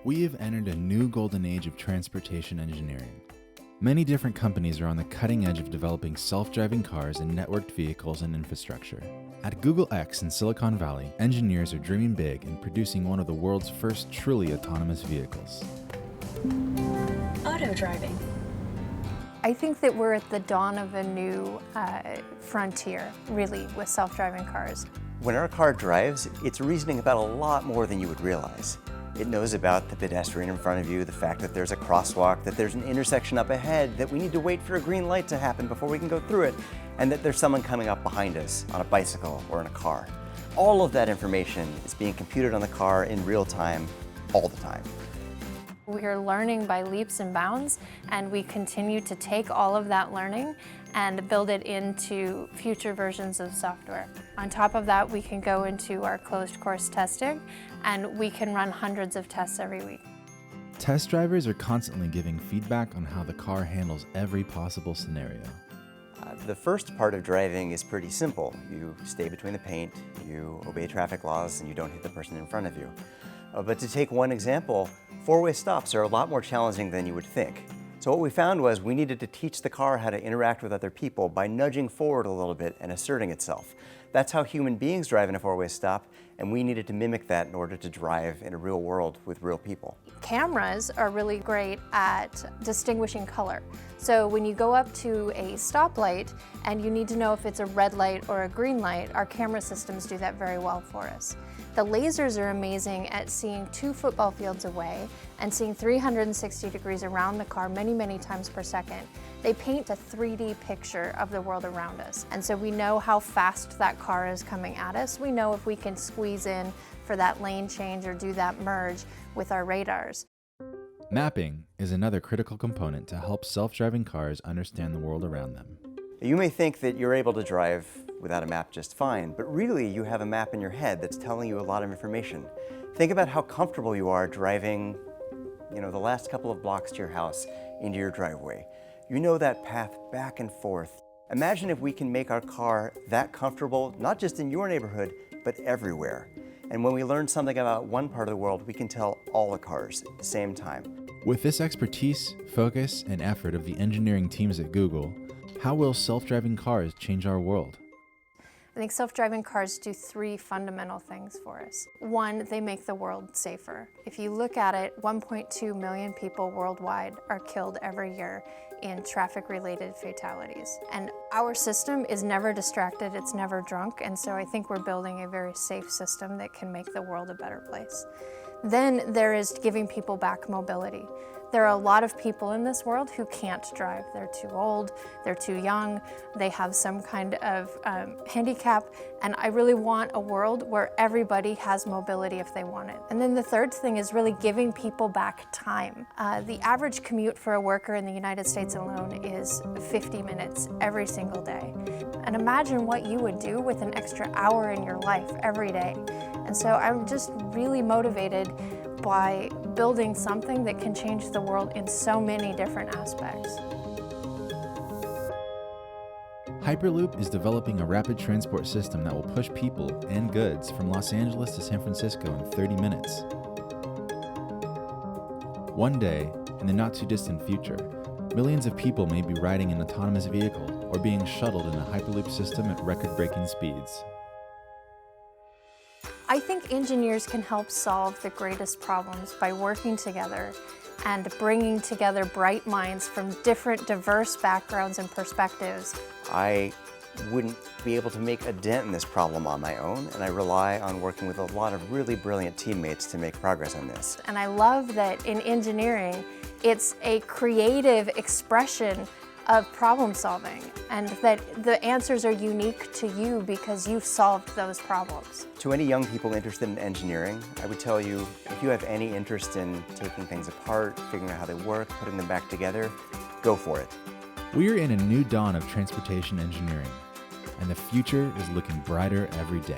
We have entered a new golden age of transportation engineering. Many different companies are on the cutting edge of developing self-driving cars and networked vehicles and infrastructure. At Google X in Silicon Valley, engineers are dreaming big and producing one of the world's first truly autonomous vehicles. Auto driving. I think that we're at the dawn of a new frontier, really, with self-driving cars. When our car drives, it's reasoning about a lot more than you would realize. It knows about the pedestrian in front of you, the fact that there's a crosswalk, that there's an intersection up ahead, that we need to wait for a green light to happen before we can go through it, and that there's someone coming up behind us on a bicycle or in a car. All of that information is being computed on the car in real time, all the time. We're learning by leaps and bounds, and we continue to take all of that learning and build it into future versions of software. On top of that, we can go into our closed course testing, and we can run hundreds of tests every week. Test drivers are constantly giving feedback on how the car handles every possible scenario. The first part of driving is pretty simple. You stay between the paint, you obey traffic laws, and you don't hit the person in front of you. But to take one example, four-way stops are a lot more challenging than you would think. So what we found was we needed to teach the car how to interact with other people by nudging forward a little bit and asserting itself. That's how human beings drive in a four-way stop, and we needed to mimic that in order to drive in a real world with real people. Cameras are really great at distinguishing color. So when you go up to a stoplight and you need to know if it's a red light or a green light, our camera systems do that very well for us. The lasers are amazing at seeing 2 football fields away and seeing 360 degrees around the car many times per second. They paint a 3D picture of the world around us. And so we know how fast that car is coming at us. We know if we can squeeze in for that lane change or do that merge with our radars. Mapping is another critical component to help self-driving cars understand the world around them. You may think that you're able to drive without a map just fine, but really you have a map in your head that's telling you a lot of information. Think about how comfortable you are driving, the last couple of blocks to your house into your driveway. You know that path back and forth. Imagine if we can make our car that comfortable, not just in your neighborhood, but everywhere. And when we learn something about one part of the world, we can tell all the cars at the same time. With this expertise, focus, and effort of the engineering teams at Google, how will self-driving cars change our world? I think self-driving cars do 3 fundamental things for us. 1, they make the world safer. If you look at it, 1.2 million people worldwide are killed every year in traffic-related fatalities. And our system is never distracted, it's never drunk, and so I think we're building a very safe system that can make the world a better place. Then there is giving people back mobility. There are a lot of people in this world who can't drive. They're too old, they're too young, they have some kind of handicap, and I really want a world where everybody has mobility if they want it. And then the third thing is really giving people back time. The average commute for a worker in the United States alone is 50 minutes every single day. And imagine what you would do with an extra hour in your life every day. And so I'm just really motivated by building something that can change the world in so many different aspects. Hyperloop is developing a rapid transport system that will push people and goods from Los Angeles to San Francisco in 30 minutes. One day, in the not-too-distant future, millions of people may be riding an autonomous vehicle or being shuttled in a Hyperloop system at record-breaking speeds. I think engineers can help solve the greatest problems by working together and bringing together bright minds from different, diverse backgrounds and perspectives. I wouldn't be able to make a dent in this problem on my own, and I rely on working with a lot of really brilliant teammates to make progress on this. And I love that in engineering, it's a creative expression of problem solving, and that the answers are unique to you because you've solved those problems. To any young people interested in engineering, I would tell you, if you have any interest in taking things apart, figuring out how they work, putting them back together, go for it. We are in a new dawn of transportation engineering, and the future is looking brighter every day.